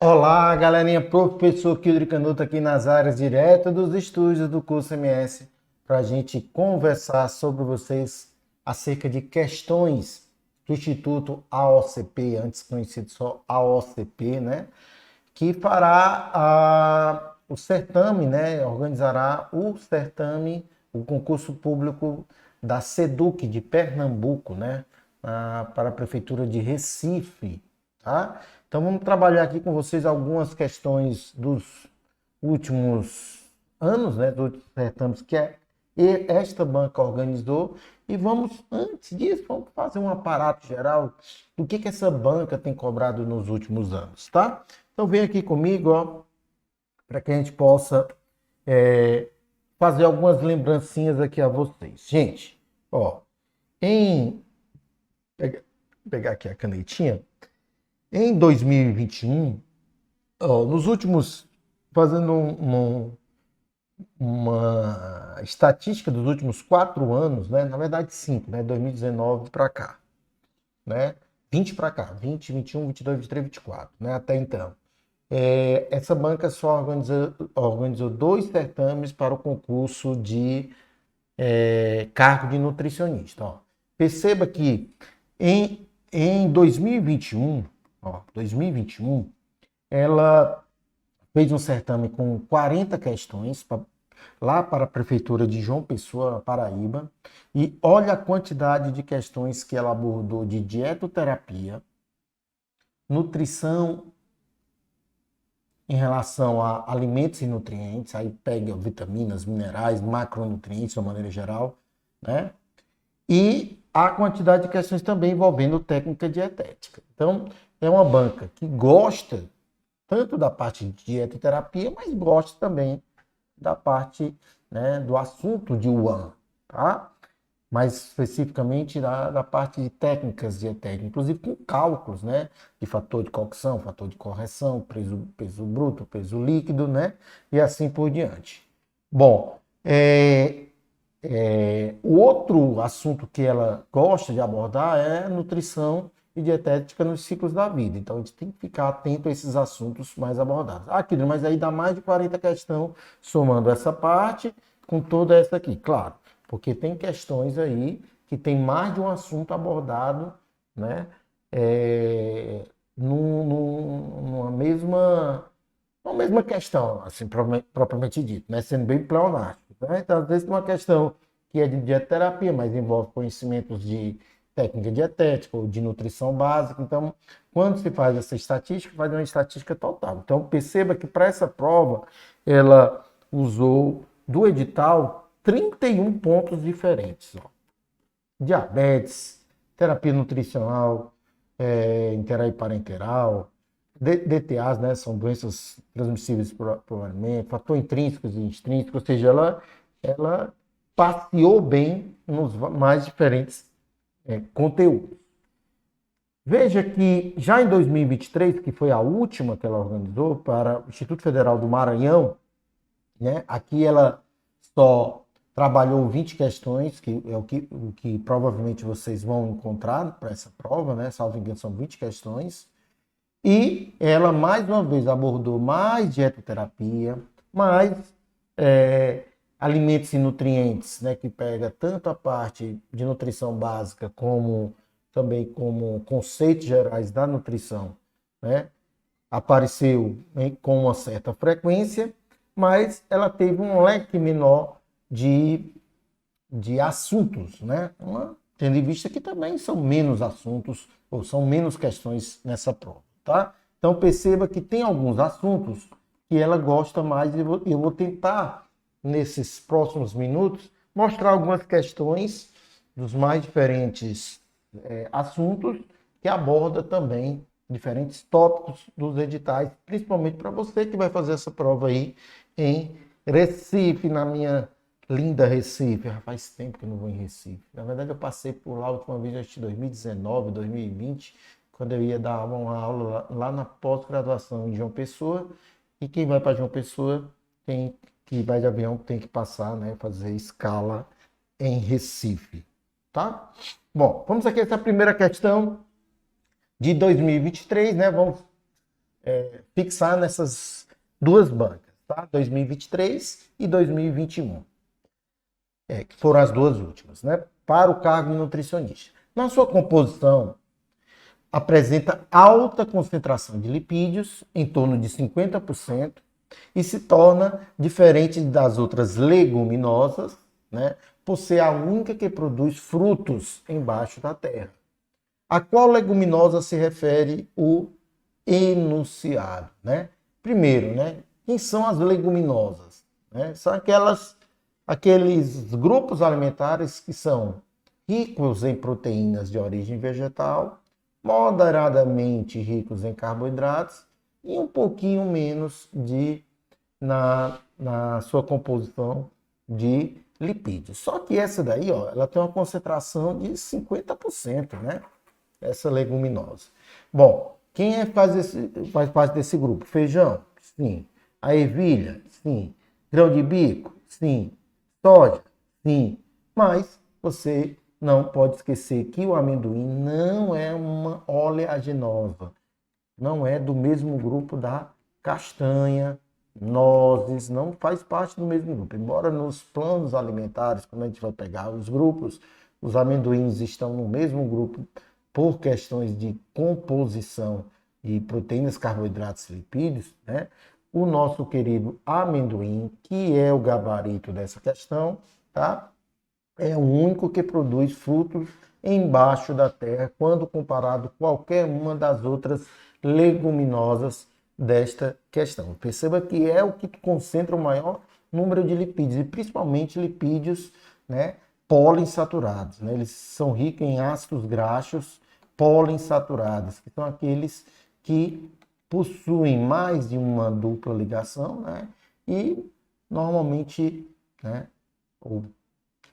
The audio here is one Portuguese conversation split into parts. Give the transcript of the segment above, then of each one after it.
Olá, galerinha, professor Kildre Canuto aqui nas áreas direto dos estúdios do curso MS para a gente conversar sobre vocês acerca de questões do Instituto AOCP, antes conhecido só AOCP, né? Que fará o certame, né? Organizará o certame, o concurso público da SEDUC de Pernambuco, né? Para a Prefeitura de Recife, tá? Então vamos trabalhar aqui com vocês algumas questões dos últimos anos, né, dos certames que esta banca organizou, e vamos, antes disso, vamos fazer um aparato geral do que essa banca tem cobrado nos últimos anos, tá? Então vem aqui comigo, ó, para que a gente possa fazer algumas lembrancinhas aqui a vocês. Gente, ó, pegar aqui a canetinha. Em 2021, nos últimos, fazendo uma estatística dos últimos 4 anos, né? Na verdade 5, né? 2019 para cá, né? 20 para cá, 20, 21, 22, 23, 24, né? Até então. Essa banca só organizou 2 certames para o concurso de cargo de nutricionista. Ó. Perceba que em 2021, 2021, ela fez um certame com 40 questões lá para a Prefeitura de João Pessoa, Paraíba, e olha a quantidade de questões que ela abordou de dietoterapia, nutrição em relação a alimentos e nutrientes, aí pega vitaminas, minerais, macronutrientes de uma maneira geral, né? E a quantidade de questões também envolvendo técnica dietética. Então, é uma banca que gosta tanto da parte de dieta e terapia, mas gosta também da parte, né, do assunto de UAN, tá? Mais especificamente da parte de técnicas dietéticas, inclusive com cálculos, né, de fator de cocção, fator de correção, peso bruto, peso líquido, né, e assim por diante. Bom, o outro assunto que ela gosta de abordar é nutrição e dietética nos ciclos da vida. Então, a gente tem que ficar atento a esses assuntos mais abordados. Querido, mas aí dá mais de 40 questões somando essa parte com toda essa aqui. Claro, porque tem questões aí que tem mais de um assunto abordado, né? Numa mesma questão, assim, propriamente dito, né? Sendo bem pleonástico. Né? Então, às vezes, tem uma questão que é de dietoterapia, mas envolve conhecimentos de técnica dietética ou de nutrição básica. Então, quando se faz essa estatística, faz uma estatística total. Então, perceba que para essa prova, ela usou do edital 31 pontos diferentes. Ó. Diabetes, terapia nutricional, intera-parenteral, DTAs, né, são doenças transmissíveis por alimento, fator intrínsecos e extrínsecos, ou seja, ela passeou bem nos mais diferentes conteúdos. Veja que já em 2023, que foi a última que ela organizou para o Instituto Federal do Maranhão, né, aqui ela só trabalhou 20 questões, que é o que provavelmente vocês vão encontrar para essa prova, né, salvo engano são 20 questões, e ela mais uma vez abordou mais dietoterapia, mais alimentos e nutrientes, né, que pega tanto a parte de nutrição básica como também como conceitos gerais da nutrição, né, apareceu com uma certa frequência, mas ela teve um leque menor de assuntos, né? Tendo em vista que também são menos assuntos ou são menos questões nessa prova, tá? Então perceba que tem alguns assuntos que ela gosta mais e eu vou tentar, nesses próximos minutos, mostrar algumas questões dos mais diferentes assuntos que aborda também diferentes tópicos dos editais, principalmente para você que vai fazer essa prova aí em Recife, na minha linda Recife. Faz tempo que eu não vou em Recife. Na verdade, eu passei por lá a última vez, acho que 2019, 2020, quando eu ia dar uma aula lá na pós-graduação em João Pessoa. E quem vai para João Pessoa, que vai de avião, tem que passar, né, fazer escala em Recife, tá? Bom, vamos aqui a essa primeira questão de 2023, né? Vamos fixar nessas duas bancas, tá? 2023 e 2021, que foram as duas últimas, né? Para o cargo de nutricionista. Na sua composição, apresenta alta concentração de lipídios, em torno de 50%, e se torna diferente das outras leguminosas, né? Por ser a única que produz frutos embaixo da terra. A qual leguminosa se refere o enunciado, né? Primeiro, né? Quem são as leguminosas? Né? São aqueles grupos alimentares que são ricos em proteínas de origem vegetal, moderadamente ricos em carboidratos e um pouquinho menos na sua composição de lipídios. Só que essa daí, ó, ela tem uma concentração de 50%, né? Essa leguminosa. Bom, quem faz parte desse grupo? Feijão? Sim. A ervilha? Sim. Grão de bico? Sim. Soja? Sim. Mas você não pode esquecer que o amendoim não é uma oleaginosa. Não é do mesmo grupo da castanha, nozes, não faz parte do mesmo grupo. Embora nos planos alimentares, quando a gente vai pegar os grupos, os amendoins estão no mesmo grupo por questões de composição de proteínas, carboidratos e lipídios, né? O nosso querido amendoim, que é o gabarito dessa questão, tá? É o único que produz frutos embaixo da terra, quando comparado com qualquer uma das outras leguminosas desta questão. Perceba que é o que concentra o maior número de lipídios, e principalmente lipídios, né, poliinsaturados, né? Eles são ricos em ácidos graxos poliinsaturados, que são aqueles que possuem mais de uma dupla ligação, né? E normalmente, né, ou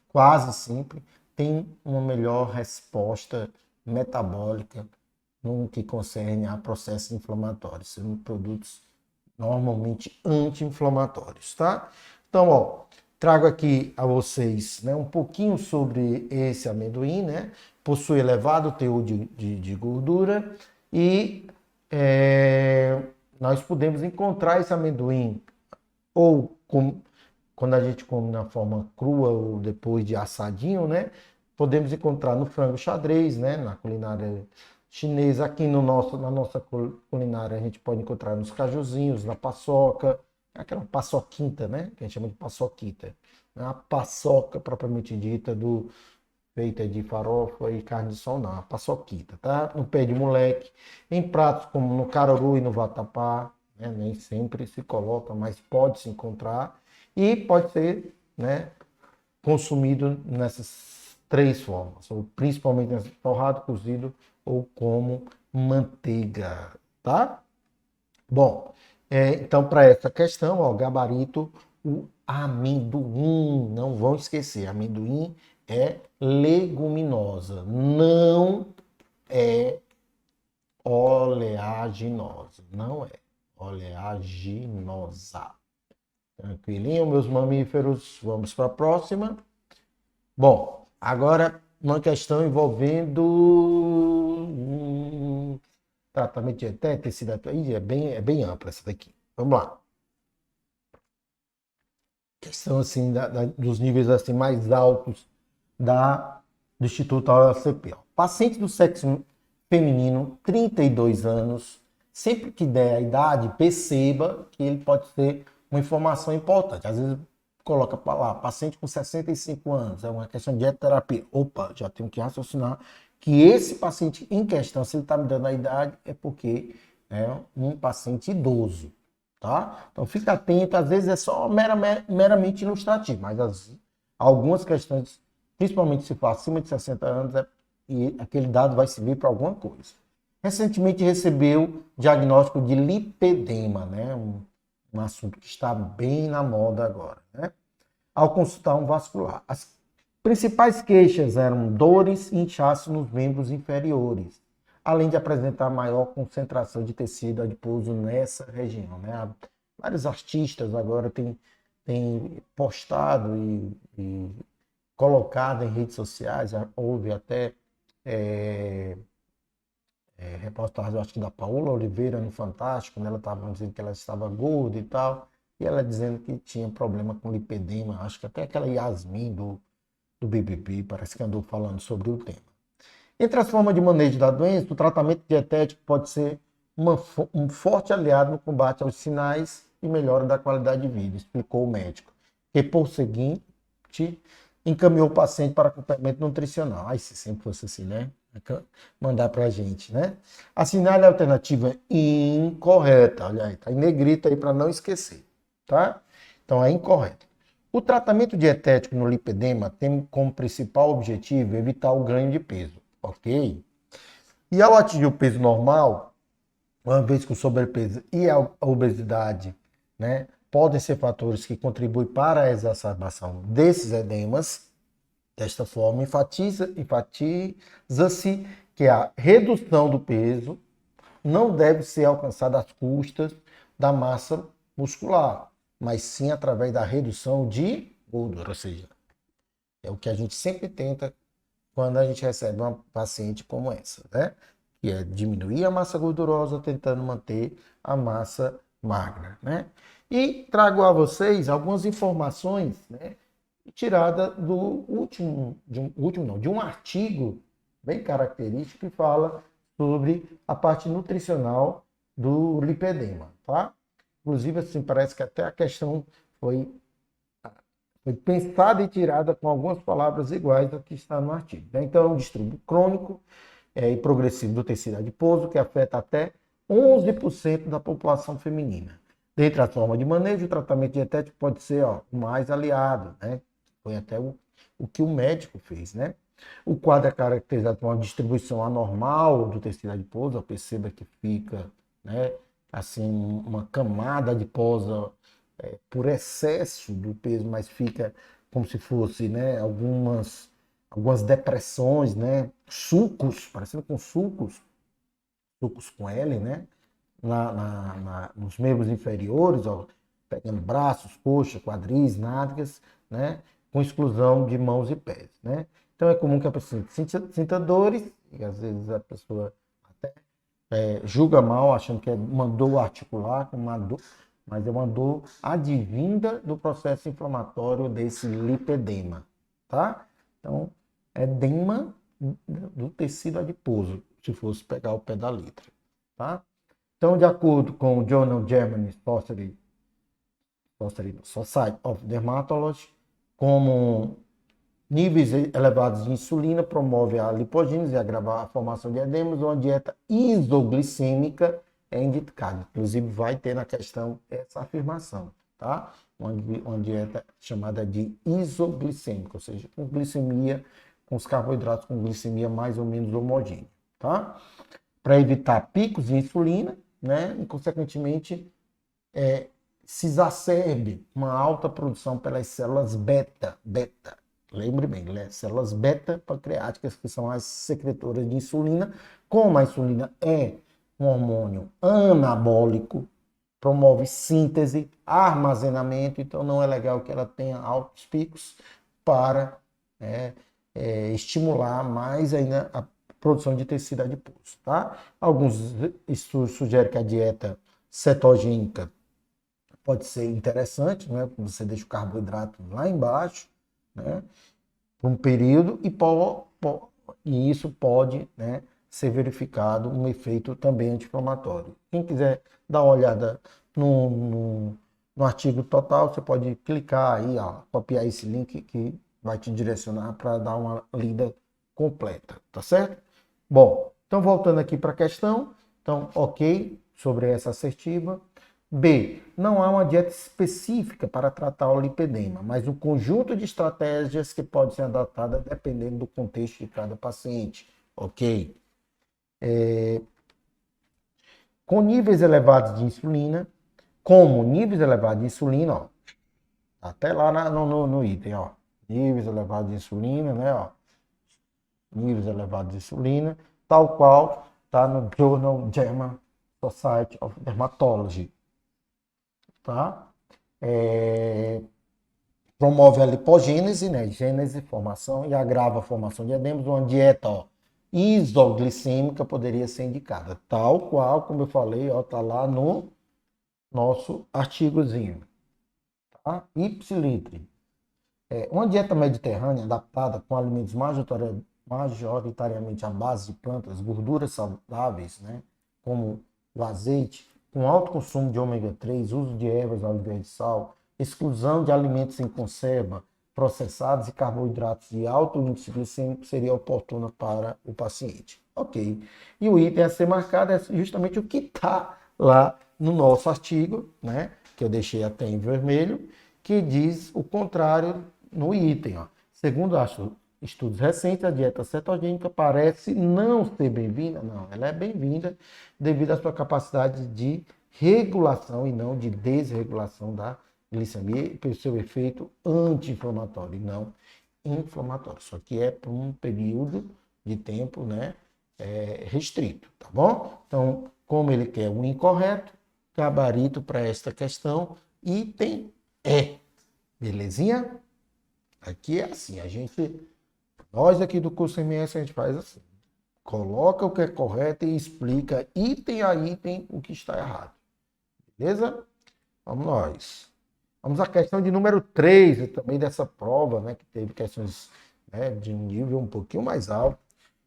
quase sempre, tem uma melhor resposta metabólica no que concerne a processos inflamatórios, sendo produtos normalmente anti-inflamatórios, tá? Então, ó, trago aqui a vocês, né, um pouquinho sobre esse amendoim, né? Possui elevado teor de gordura e nós podemos encontrar esse amendoim ou quando a gente come na forma crua ou depois de assadinho, né? Podemos encontrar no frango xadrez, né? Na culinária chinesa. Aqui na nossa culinária a gente pode encontrar nos cajuzinhos, na paçoca, aquela paçoquita, né? Que a gente chama de paçoquita. A paçoca propriamente dita feita de farofa e carne de sol, não, a paçoquita, tá? No pé de moleque, em pratos como no caruru e no vatapá, né? Nem sempre se coloca, mas pode se encontrar e pode ser, né, consumido nessas três formas, ou principalmente torrado, cozido ou como manteiga, tá? Bom, então para essa questão, ó, gabarito, o amendoim, não vão esquecer, amendoim é leguminosa, não é oleaginosa, não é oleaginosa. Tranquilinho, meus mamíferos, vamos para a próxima. Bom, agora uma questão envolvendo tratamento de tecido, é bem ampla essa daqui. Vamos lá. Questão assim dos níveis assim mais altos do Instituto AOCP. Paciente do sexo feminino, 32 anos, sempre que der a idade, perceba que ele pode ser uma informação importante. Às vezes coloca para lá, paciente com 65 anos, é uma questão de dietoterapia. Opa, já tenho que raciocinar que esse paciente em questão, se ele está me dando a idade, é porque é um paciente idoso, tá? Então fica atento, às vezes é só meramente ilustrativo, mas algumas questões, principalmente se for acima de 60 anos, e aquele dado vai servir para alguma coisa. Recentemente recebeu diagnóstico de lipedema, né? Um assunto que está bem na moda agora, né? Ao consultar um vascular. As principais queixas eram dores e inchaço nos membros inferiores, além de apresentar maior concentração de tecido adiposo nessa região, né? Vários artistas agora têm postado e colocado em redes sociais, houve até reportagem, acho que da Paola Oliveira no Fantástico, né? Ela estava dizendo que ela estava gorda e tal, e ela dizendo que tinha problema com lipedema, acho que até aquela Yasmin do BBB, parece que andou falando sobre o tema. Entre as formas de manejo da doença, o tratamento dietético pode ser um forte aliado no combate aos sinais e melhora da qualidade de vida, explicou o médico, que por seguinte encaminhou o paciente para acompanhamento nutricional. Ai, se sempre fosse assim, né? Mandar para a gente, né? Assinale a alternativa incorreta. Olha aí, tá em negrito aí para não esquecer, tá? Então é incorreto. O tratamento dietético no lipedema tem como principal objetivo evitar o ganho de peso, ok? E ao atingir o peso normal, uma vez que o sobrepeso e a obesidade, né, podem ser fatores que contribuem para a exacerbação desses edemas. Desta forma, enfatiza-se que a redução do peso não deve ser alcançada às custas da massa muscular, mas sim através da redução de gordura, ou seja, é o que a gente sempre tenta quando a gente recebe uma paciente como essa, né? Que é diminuir a massa gordurosa tentando manter a massa magra, né? E trago a vocês algumas informações, né, tirada de um artigo bem característico que fala sobre a parte nutricional do lipedema, tá? Inclusive, assim, parece que até a questão foi pensada e tirada com algumas palavras iguais ao que está no artigo, né? Então, é um distúrbio crônico e progressivo do tecido adiposo que afeta até 11% da população feminina. Dentre as formas de manejo, o tratamento dietético pode ser o mais aliado, né? Foi até o que o médico fez, né? O quadro é caracterizado por uma distribuição anormal do tecido adiposo, perceba que fica, né, assim, uma camada adiposa por excesso do peso, mas fica como se fosse, né, algumas depressões, né, sulcos, parecendo com sulcos com L, né, nos membros inferiores, ó, pegando braços, coxa, quadris, nádegas, né, com exclusão de mãos e pés, né. Então é comum que a pessoa sinta dores, e às vezes a pessoa até julga mal, achando que é uma dor articular, uma dor, mas é uma dor advinda do processo inflamatório desse lipedema, tá? Então, edema do tecido adiposo, se fosse pegar o pé da letra, tá? Então, de acordo com o Journal German Society of Dermatology, como níveis elevados de insulina promovem a lipogênese e agravar a formação de edemas, uma dieta isoglicêmica é indicada. Inclusive, vai ter na questão essa afirmação, tá? Uma dieta chamada de isoglicêmica, ou seja, com glicemia, com os carboidratos com glicemia mais ou menos homogênea, tá? Para evitar picos de insulina, né? E, consequentemente, se exacerbe uma alta produção pelas células beta. Lembre bem, células beta-pancreáticas, que são as secretoras de insulina. Como a insulina é um hormônio anabólico, promove síntese, armazenamento, então não é legal que ela tenha altos picos para estimular mais ainda a produção de tecido adiposo, tá? Alguns estudos sugerem que a dieta cetogênica pode ser interessante, né? Você deixa o carboidrato lá embaixo, né, por um período, e isso pode, né, ser verificado um efeito também anti-inflamatório. Quem quiser dar uma olhada no artigo total, você pode clicar aí, ó, copiar esse link que vai te direcionar para dar uma lida completa, tá certo? Bom, então voltando aqui para a questão, então, ok, sobre essa assertiva. B, não há uma dieta específica para tratar o lipedema, mas um conjunto de estratégias que podem ser adotadas dependendo do contexto de cada paciente, ok? Com níveis elevados de insulina, como níveis elevados de insulina, ó, até lá no item, ó, níveis elevados de insulina, né, ó, níveis elevados de insulina, tal qual está no Journal German Society of Dermatology, tá? Promove a lipogênese, né, gênese, formação e agrava a formação de edemas. Uma dieta, ó, isoglicêmica poderia ser indicada, tal qual, como eu falei, ó, tá lá no nosso artigozinho, tá? Ipsilitre. Uma dieta mediterrânea adaptada com alimentos majoritariamente à base de plantas, gorduras saudáveis, né, como o azeite, com alto consumo de ômega 3, uso de ervas ao invés de sal, exclusão de alimentos em conserva, processados e carboidratos de alto índice glicêmico seria oportuna para o paciente. Ok. E o item a ser marcado é justamente o que está lá no nosso artigo, né, que eu deixei até em vermelho, que diz o contrário no item. Ó. Segundo estudos recentes, a dieta cetogênica parece não ser bem-vinda. Não, ela é bem-vinda devido à sua capacidade de regulação e não de desregulação da glicemia e pelo seu efeito anti-inflamatório e não inflamatório. Só que é por um período de tempo, né, restrito, tá bom? Então, como ele quer um incorreto, gabarito para esta questão, item E. Belezinha? Aqui é assim, nós aqui do curso MS, a gente faz assim, coloca o que é correto e explica item a item o que está errado. Beleza? Vamos nós. Vamos à questão de número 3, também dessa prova, né, que teve questões, né, de um nível um pouquinho mais alto,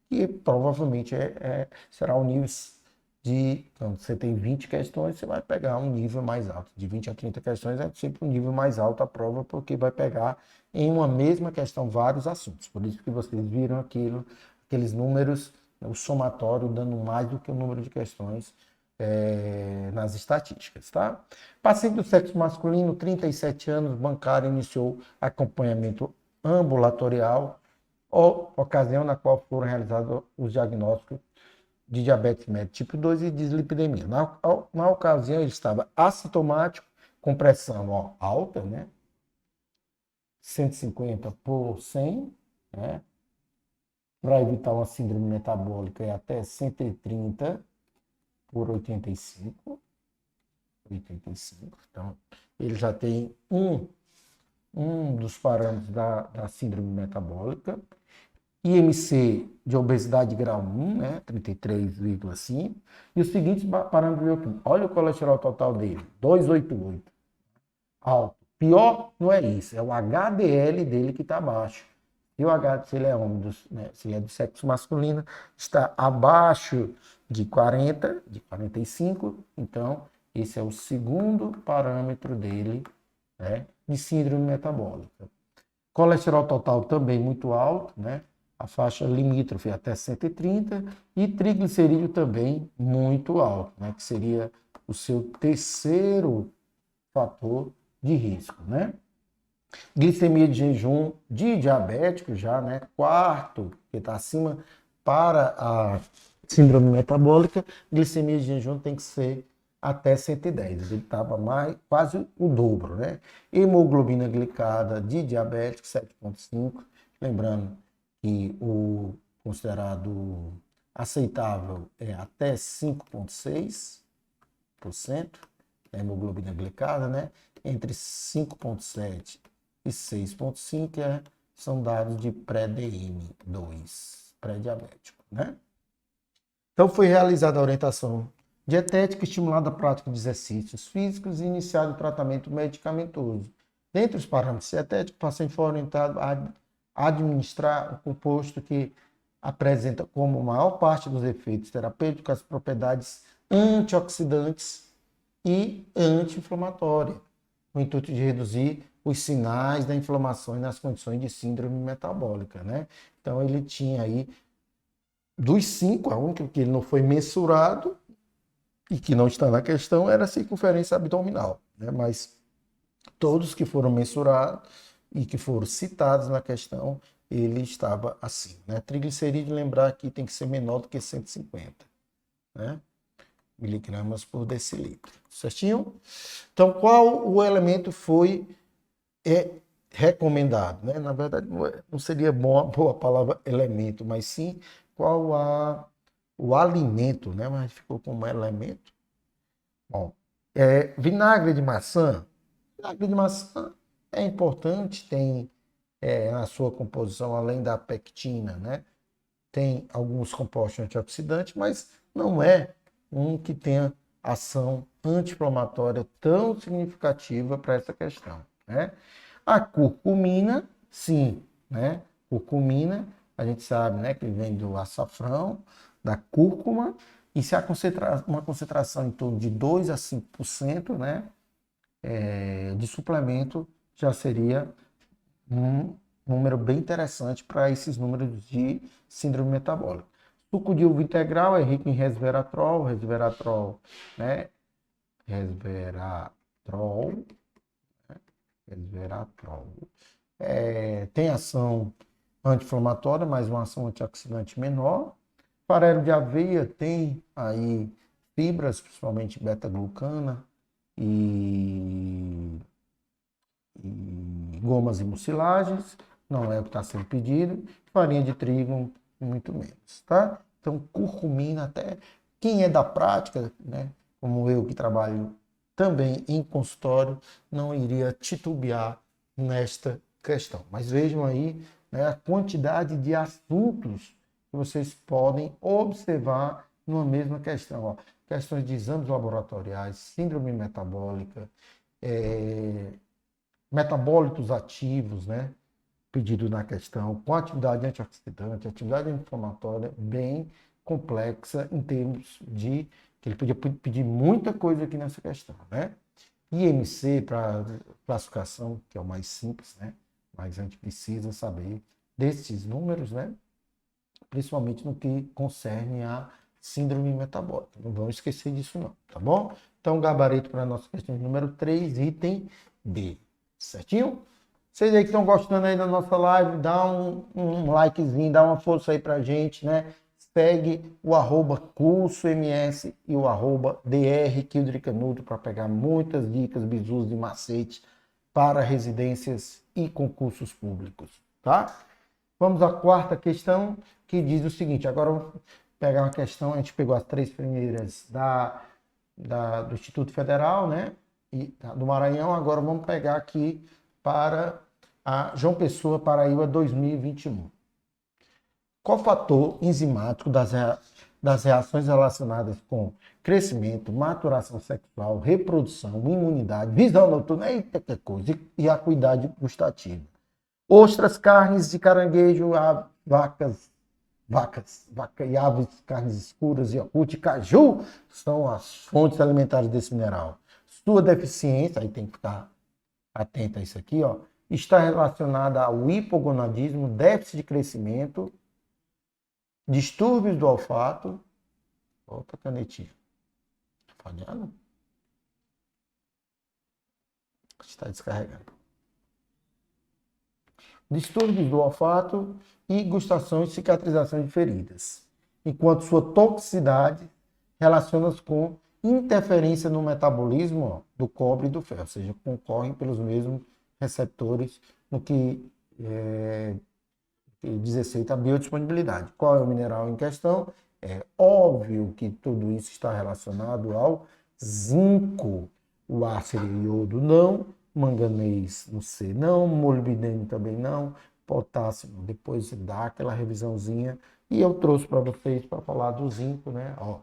que provavelmente será um nível de, então, você tem 20 questões, você vai pegar um nível mais alto. De 20 a 30 questões é sempre um nível mais alto a prova, porque vai pegar em uma mesma questão vários assuntos. Por isso que vocês viram aqueles números, o somatório dando mais do que o número de questões nas estatísticas, tá? Paciente do sexo masculino, 37 anos, bancário, iniciou acompanhamento ambulatorial, ocasião na qual foram realizados os diagnósticos de diabetes mellitus tipo 2 e dislipidemia. Na ocasião, ele estava assintomático, com pressão alta, né? 150 por 100, né? Para evitar uma síndrome metabólica, é até 130 por 85. Então, ele já tem um dos parâmetros da síndrome metabólica. IMC de obesidade grau 1, né, 33,5. E os seguintes parâmetros bioquímicos. Olha o colesterol total dele, 288. Alto. Pior não é isso, é o HDL dele que está baixo. E o HDL, se ele é homem, né, se ele é do sexo masculino, está abaixo de 40, de 45. Então, esse é o segundo parâmetro dele, né, de síndrome metabólica. Colesterol total também muito alto, né? A faixa limítrofe até 130 e triglicerídeo também muito alto, né? Que seria o seu terceiro fator de risco, né? Glicemia de jejum de diabético já, né? Quarto, que está acima para a síndrome metabólica, glicemia de jejum tem que ser até 110. Ele estava quase o dobro, né? Hemoglobina glicada de diabético, 7,5. Lembrando que o considerado aceitável é até 5,6% da hemoglobina glicada, né? Entre 5,7 e 6,5 são dados de pré-DM2, pré-diabético, né? Então foi realizada a orientação dietética, estimulada a prática de exercícios físicos e iniciado o tratamento medicamentoso. Dentre os parâmetros dietéticos, o paciente foi orientado a administrar o composto que apresenta como maior parte dos efeitos terapêuticos as propriedades antioxidantes e anti-inflamatórias. o intuito de reduzir os sinais da inflamação nas condições de síndrome metabólica, né? Então ele tinha aí, dos 5, a única que ele não foi mensurado e que não está na questão era a circunferência abdominal, né? Mas todos que foram mensurados e que foram citados na questão, ele estava assim, né? Triglicerídeo, lembrar que tem que ser menor do que 150, né? Miligramas por decilitro, certinho? Então, qual o elemento foi recomendado, né? Na verdade, não seria boa a palavra elemento, mas sim qual o alimento, né? Mas ficou como elemento. Bom, vinagre de maçã. Vinagre de maçã é importante, tem na sua composição, além da pectina, né? Tem alguns compostos antioxidantes, mas não é um que tenha ação anti-inflamatória tão significativa para essa questão, né? A curcumina, sim, né? Curcumina, a gente sabe, né, que vem do açafrão, da cúrcuma, e se há uma concentração em torno de 2 a 5%, né, de suplemento, já seria um número bem interessante para esses números de síndrome metabólica. Suco de uva integral é rico em resveratrol, né? Resveratrol. Tem ação anti-inflamatória, mas uma ação antioxidante menor. Farelo de aveia tem aí fibras, principalmente beta-glucana e gomas e mucilagens, não é o que está sendo pedido. Farinha de trigo, muito menos, tá? Então, curcumina, até quem é da prática, né, como eu que trabalho também em consultório, não iria titubear nesta questão. Mas vejam aí, né, a quantidade de assuntos que vocês podem observar numa mesma questão. Ó. Questões de exames laboratoriais, síndrome metabólica, metabólitos ativos, né? Pedido na questão, com atividade antioxidante, atividade inflamatória bem complexa em termos de que ele podia pedir muita coisa aqui nessa questão, né? IMC para classificação, que é o mais simples, né? Mas a gente precisa saber desses números, né? Principalmente no que concerne a síndrome metabólica. Não vamos esquecer disso não, tá bom? Então, gabarito para a nossa questão número 3, item B. Certinho? Vocês aí que estão gostando aí da nossa live, dá um likezinho, dá uma força aí pra gente, né? Segue o @cursoms e o @drkildricanuto para pegar muitas dicas, bizus e macetes para residências e concursos públicos, tá? Vamos à quarta questão, que diz o seguinte. Agora vamos pegar uma questão, a gente pegou as 3 primeiras do Instituto Federal, né? E do Maranhão, agora vamos pegar aqui para a João Pessoa, Paraíba 2021. Qual fator enzimático das reações relacionadas com crescimento, maturação sexual, reprodução, imunidade, visão noturna, eita que coisa, e acuidade gustativa? Ostras, carnes de caranguejo, vaca e aves, carnes escuras, iogurte, caju são as fontes alimentares desse mineral. Sua deficiência, aí tem que ficar atento a isso aqui, ó, está relacionada ao hipogonadismo, déficit de crescimento, distúrbios do olfato. Volta a canetinha. Falhando? Está descarregando. Distúrbios do olfato e gustação e cicatrização de feridas. Enquanto sua toxicidade relaciona-se com interferência no metabolismo, ó, do cobre e do ferro, ou seja, concorrem pelos mesmos receptores no que diz respeito à biodisponibilidade. Qual é o mineral em questão? É óbvio que tudo isso está relacionado ao zinco. O ácido e iodo não, manganês no C não, molibdênio também não, potássio, depois dá aquela revisãozinha. E eu trouxe para vocês para falar do zinco, né? Ó,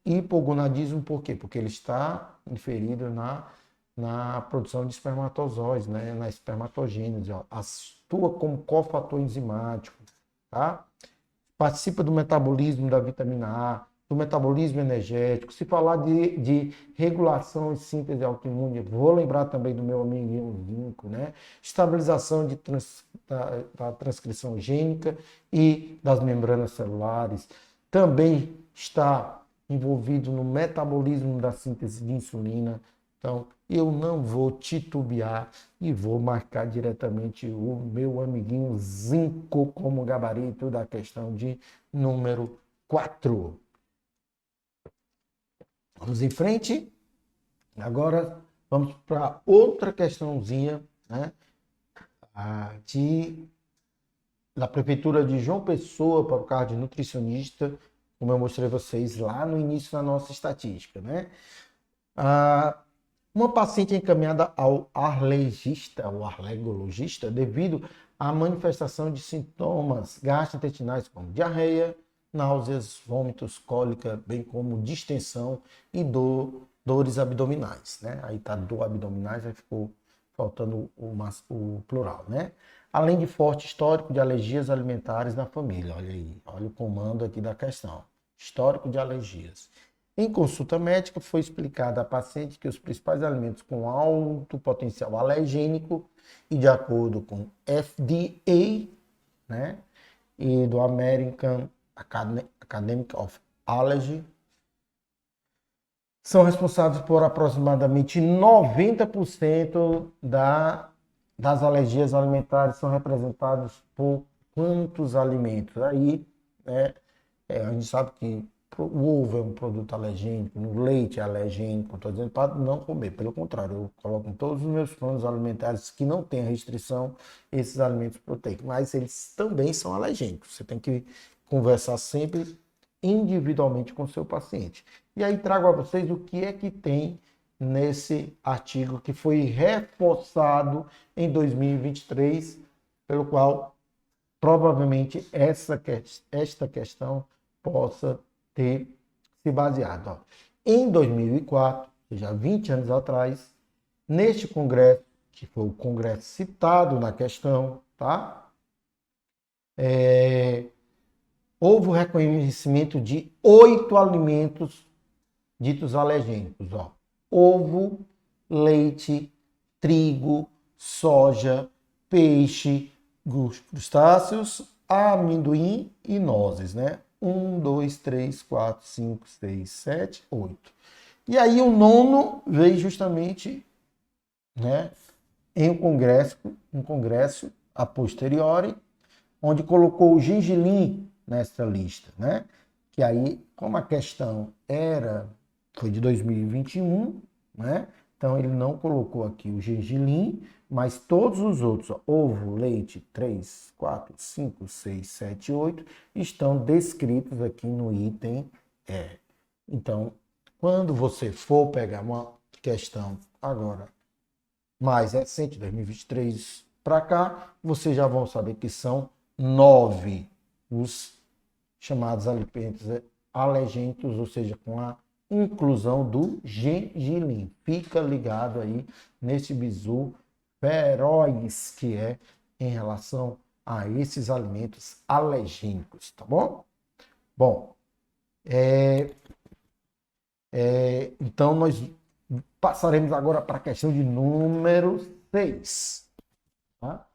hipogonadismo por quê? Porque ele está inferido na produção de espermatozoides, né? Na espermatogênese, ó. Atua como cofator enzimático, tá? Participa do metabolismo da vitamina A, do metabolismo energético, se falar de regulação e síntese autoimune, vou lembrar também do meu amiguinho zinco, né? Estabilização da transcrição gênica e das membranas celulares. Também está envolvido no metabolismo da síntese de insulina. Então, eu não vou titubear e vou marcar diretamente o meu amiguinho zinco como gabarito da questão de número 4. Vamos em frente. Agora vamos para outra questãozinha, né? Da Prefeitura de João Pessoa para o cargo de nutricionista, como eu mostrei a vocês lá no início da nossa estatística, né? Uma paciente encaminhada ao alergista ou alergologista devido à manifestação de sintomas gastrointestinais como diarreia, náuseas, vômitos, cólica, bem como distensão e dores abdominais, né? Aí tá dor abdominais, aí ficou faltando o plural, né? Além de forte histórico de alergias alimentares na família. Olha aí, olha o comando aqui da questão. Histórico de alergias. Em consulta médica, foi explicado à paciente que os principais alimentos com alto potencial alergênico e de acordo com FDA, né, e do American Academy of Allergy, são responsáveis por aproximadamente 90% das alergias alimentares, são representadas por quantos alimentos? Aí, né, a gente sabe que o ovo é um produto alergênico, o leite é alergênico, estou dizendo para não comer, pelo contrário, eu coloco em todos os meus planos alimentares que não tem restrição esses alimentos proteicos, mas eles também são alergênicos, você tem que conversar sempre individualmente com o seu paciente. E aí trago a vocês o que é que tem nesse artigo que foi reforçado em 2023, pelo qual provavelmente esta questão possa ter se baseado. Ó. Em 2004, ou seja, 20 anos atrás, neste congresso, que foi o congresso citado na questão, tá? Houve o reconhecimento de 8 alimentos ditos alergênicos. Ó. Ovo, leite, trigo, soja, peixe, crustáceos, amendoim e nozes, né? 1, 2, 3, 4, 5, 6, 7, 8. E aí o nono veio justamente, né, em um congresso a posteriori, onde colocou o gengilim nessa lista, né? Que aí, como a questão foi de 2021, né? Então ele não colocou aqui o gengilim, mas todos os outros, ó, ovo, leite, 3, 4, 5, 6, 7, 8, estão descritos aqui no item E. Então, quando você for pegar uma questão agora mais recente, 2023 para cá, vocês já vão saber que são 9 os chamados alimentos alergênicos, ou seja, com a inclusão do gengilim. Fica ligado aí nesse bizu feroz que é em relação a esses alimentos alergênicos, tá bom? Bom, então nós passaremos agora para a questão de número 6. Tá?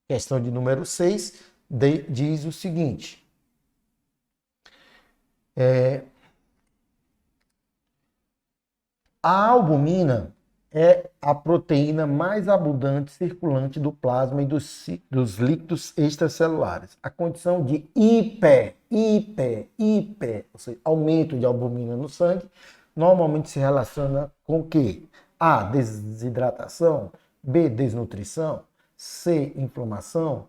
Questão de número 6 diz o seguinte. A albumina é a proteína mais abundante circulante do plasma e dos líquidos extracelulares. A condição de ou seja, aumento de albumina no sangue, normalmente se relaciona com o quê? A, desidratação, B, desnutrição, C, inflamação,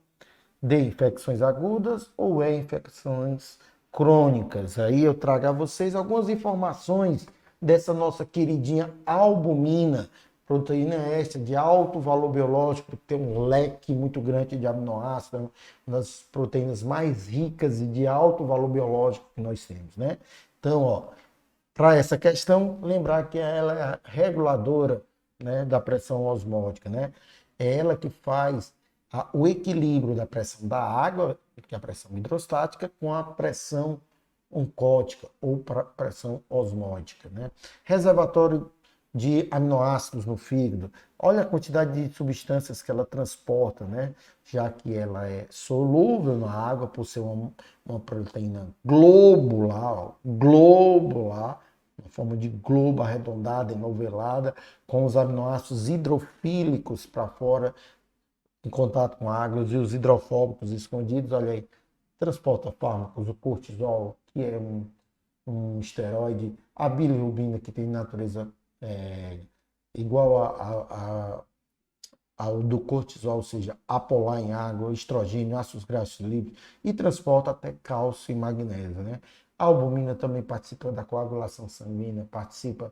D, infecções agudas ou E, infecções crônicas. Aí eu trago a vocês algumas informações dessa nossa queridinha albumina, proteína esta de alto valor biológico, que tem um leque muito grande de aminoácidos, uma das proteínas mais ricas e de alto valor biológico que nós temos, né? Então, ó, para essa questão, lembrar que ela é a reguladora, né, da pressão osmótica, né? É ela que faz o equilíbrio da pressão da água, que é a pressão hidrostática, com a pressão oncótica ou pressão osmótica, né? Reservatório de aminoácidos no fígado. Olha a quantidade de substâncias que ela transporta, né? Já que ela é solúvel na água por ser uma proteína globular, ó, globular, na forma de globo arredondada, enovelada, com os aminoácidos hidrofílicos para fora, em contato com a água, e os hidrofóbicos escondidos, olha aí, transporta fármacos, o cortisol, que é um esteroide, a bilirrubina, que tem natureza igual ao do cortisol, ou seja, apolar em água, estrogênio, ácidos graxos livres, e transporta até cálcio e magnésio, né? A albumina também participa da coagulação sanguínea, participa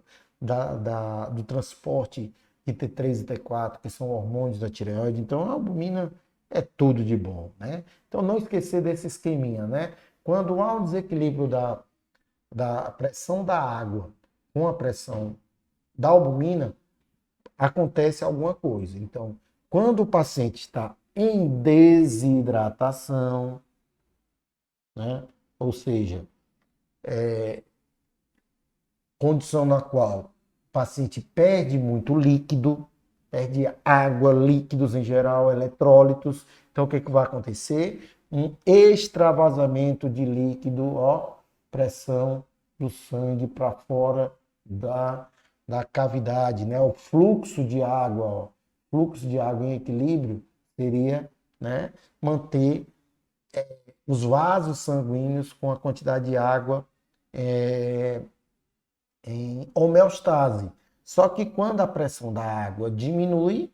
do transporte de T3 e T4, que são hormônios da tireoide. Então, a albumina é tudo de bom, né? Então, não esquecer desse esqueminha, né? Quando há um desequilíbrio da pressão da água com a pressão da albumina, acontece alguma coisa. Então, quando o paciente está em desidratação, né? Ou seja, condição na qual o paciente perde muito líquido, perde água, líquidos em geral, eletrólitos. Então, o que vai acontecer? Um extravasamento de líquido, ó, pressão do sangue para fora da cavidade, né? O fluxo de água, ó, fluxo de água em equilíbrio seria, né, manter os vasos sanguíneos com a quantidade de água em homeostase. Só que quando a pressão da água diminui,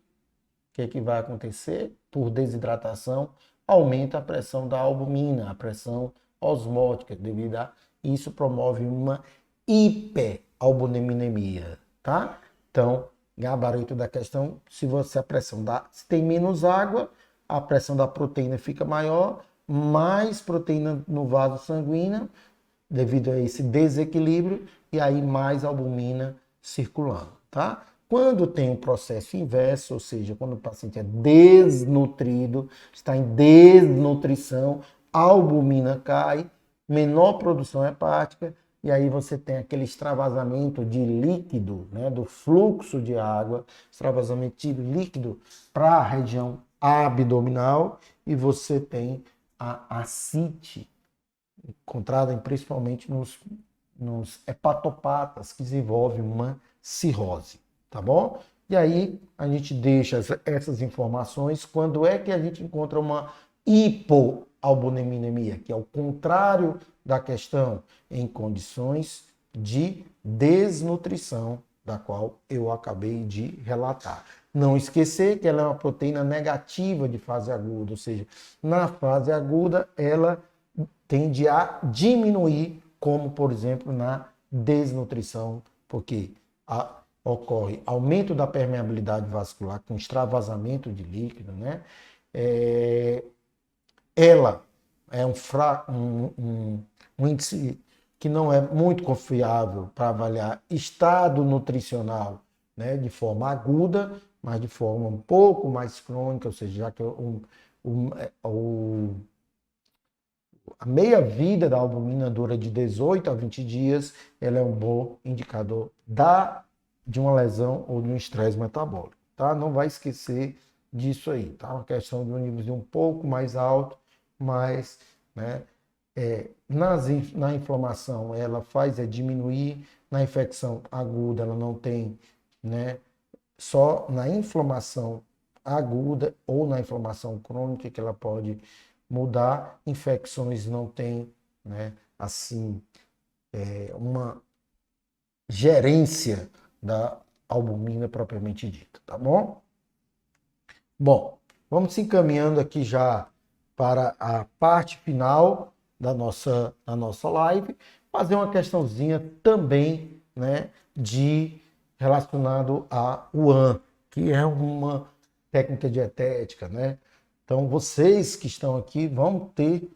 o que vai acontecer? Por desidratação, aumenta a pressão da albumina, a pressão osmótica, devido a isso promove uma hiperalbuminiemia, tá? Então, gabarito da questão, se se tem menos água, a pressão da proteína fica maior, mais proteína no vaso sanguíneo, devido a esse desequilíbrio, e aí mais albumina circulando, tá? Quando tem um processo inverso, ou seja, quando o paciente é desnutrido, está em desnutrição, a albumina cai, menor produção hepática, e aí você tem aquele extravasamento de líquido, né, do fluxo de água, extravasamento de líquido para a região abdominal, e você tem a ascite, encontrada principalmente nos hepatopatas, que desenvolve uma cirrose, tá bom? E aí a gente deixa essas informações. Quando é que a gente encontra uma hipoalbumeminemia, que é o contrário da questão, em condições de desnutrição, da qual eu acabei de relatar. Não esquecer que ela é uma proteína negativa de fase aguda, ou seja, na fase aguda ela tende a diminuir, como por exemplo na desnutrição, porque ocorre aumento da permeabilidade vascular com extravasamento de líquido, né? Ela é um índice que não é muito confiável para avaliar estado nutricional, né, de forma aguda, mas de forma um pouco mais crônica, ou seja, já que a meia-vida da albumina dura de 18 a 20 dias, ela é um bom indicador de uma lesão ou de um estresse metabólico, tá? Não vai esquecer disso aí, tá? Uma questão de um nível um pouco mais alto, mas, né, na inflamação ela faz diminuir, na infecção aguda ela não tem, né? Só na inflamação aguda ou na inflamação crônica que ela pode mudar. Infecções não tem, né, assim, uma gerência da albumina propriamente dita, tá bom? Bom, vamos se encaminhando aqui já para a parte final da nossa live, fazer uma questãozinha também, né, relacionado a UAN, que é uma técnica dietética, né? Então, vocês que estão aqui vão ter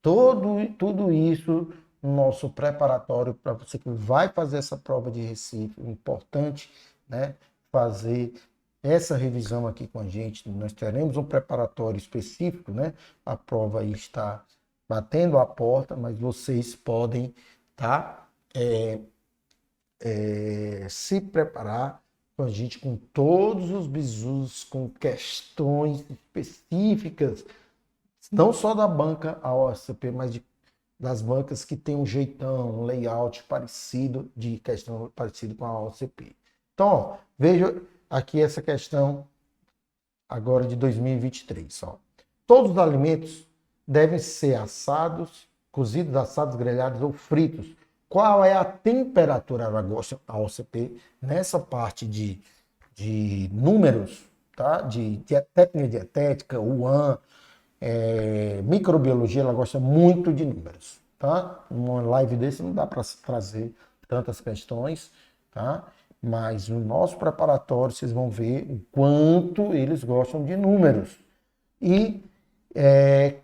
tudo isso no nosso preparatório para você que vai fazer essa prova de Recife. É importante, né, fazer essa revisão aqui com a gente. Nós teremos um preparatório específico, né? A prova aí está batendo a porta, mas vocês podem, tá? Se preparar com a gente com todos os bizus, com questões específicas, não só da banca AOCP, mas das bancas que tem um jeitão, um layout parecido, de questão parecido com a AOCP. Então, ó, veja aqui essa questão agora de 2023. Ó. Todos os alimentos devem ser assados, cozidos, assados, grelhados ou fritos. Qual é a temperatura AOCP nessa parte de números, tá? de técnica dietética, UAN, microbiologia, ela gosta muito de números, tá? Numa live desse não dá para trazer tantas questões, tá? Mas no nosso preparatório vocês vão ver o quanto eles gostam de números. E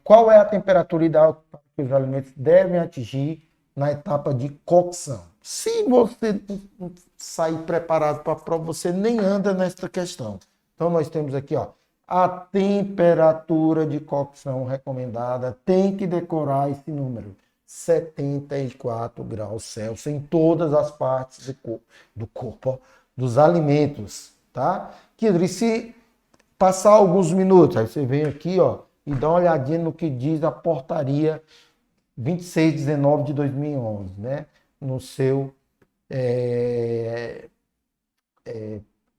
qual é a temperatura ideal que os alimentos devem atingir na etapa de cocção? Se você não sair preparado para a prova, você nem anda nesta questão. Então nós temos aqui, ó, a temperatura de cocção recomendada, tem que decorar esse número, 74 graus Celsius em todas as partes do corpo, ó, dos alimentos, tá? Que se passar alguns minutos, aí você vem aqui, ó, e dá uma olhadinha no que diz a portaria 2619 de 2011, né? No seu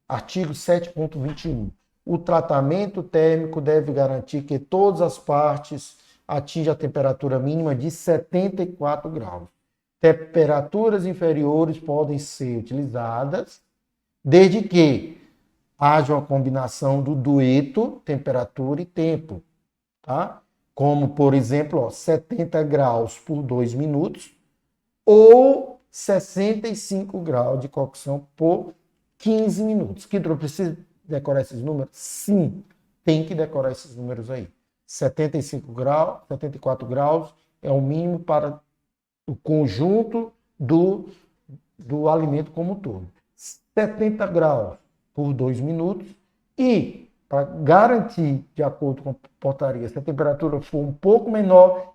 artigo 7.21. O tratamento térmico deve garantir que todas as partes atinjam a temperatura mínima de 74 graus. Temperaturas inferiores podem ser utilizadas desde que haja uma combinação do dueto, temperatura e tempo, tá? Como, por exemplo, ó, 70 graus por 2 minutos ou 65 graus de cocção por 15 minutos. Que precisa decorar esses números? Sim, tem que decorar esses números aí. 75 graus, 74 graus é o mínimo para o conjunto do alimento como um todo. 70 graus por 2 minutos e, para garantir, de acordo com a portaria, se a temperatura for um pouco menor,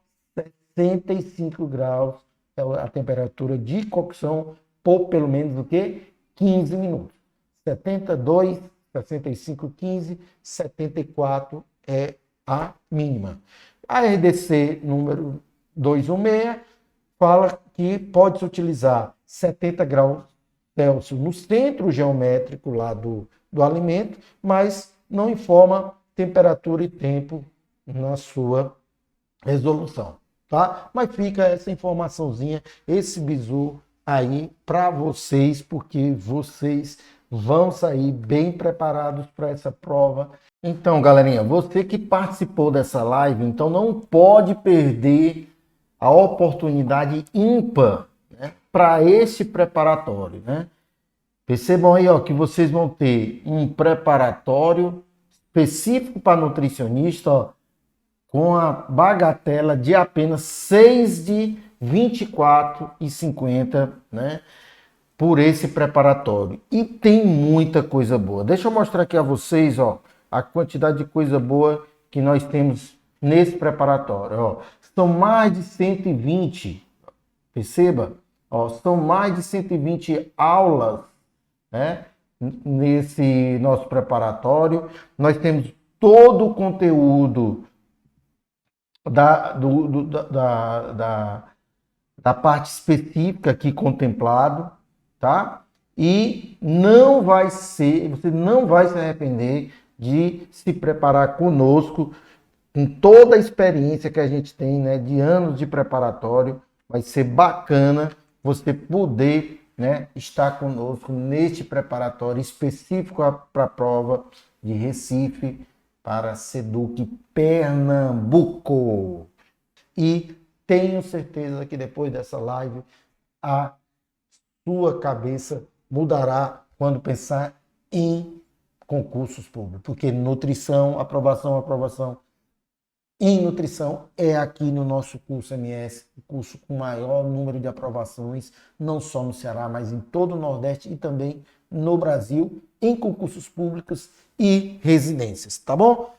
65 graus é a temperatura de cocção por pelo menos do que 15 minutos. 72, 65, 15, 74 é a mínima. A RDC número 216 fala que pode-se utilizar 70 graus Celsius no centro geométrico lá do alimento, mas não informa temperatura e tempo na sua resolução, tá? Mas fica essa informaçãozinha, esse bizu aí para vocês, porque vocês vão sair bem preparados para essa prova. Então, galerinha, você que participou dessa live, então não pode perder a oportunidade ímpar, né, para esse preparatório, né? Percebam aí, ó, que vocês vão ter um preparatório específico para nutricionista, ó, com a bagatela de apenas 6 de R$ 24,50, né, por esse preparatório. E tem muita coisa boa. Deixa eu mostrar aqui a vocês, ó, a quantidade de coisa boa que nós temos nesse preparatório. Ó. São mais de 120, perceba, ó, são mais de 120 aulas, né, nesse nosso preparatório. Nós temos todo o conteúdo da parte específica aqui contemplado, tá? E você não vai se arrepender de se preparar conosco, com toda a experiência que a gente tem, né, de anos de preparatório. Vai ser bacana você poder, né, estar conosco neste preparatório específico para a prova de Recife para Seduc Pernambuco. E tenho certeza que depois dessa live a sua cabeça mudará quando pensar em concursos públicos, porque nutrição, aprovação em nutrição é aqui no nosso curso MS, o curso com maior número de aprovações, não só no Ceará, mas em todo o Nordeste e também no Brasil, em concursos públicos e residências, tá bom?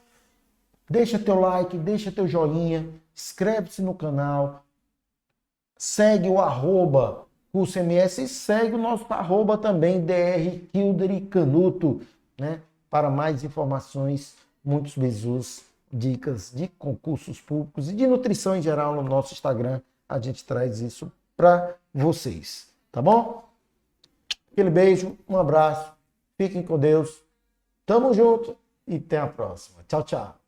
Deixa teu like, deixa teu joinha, inscreve-se no canal, segue o arroba Curso MS e segue o nosso arroba também, DR Kilder Canuto, né? Para mais informações, muitos beijos, dicas de concursos públicos e de nutrição em geral no nosso Instagram. A gente traz isso para vocês, tá bom? Aquele beijo, um abraço, fiquem com Deus, tamo junto e até a próxima. Tchau, tchau.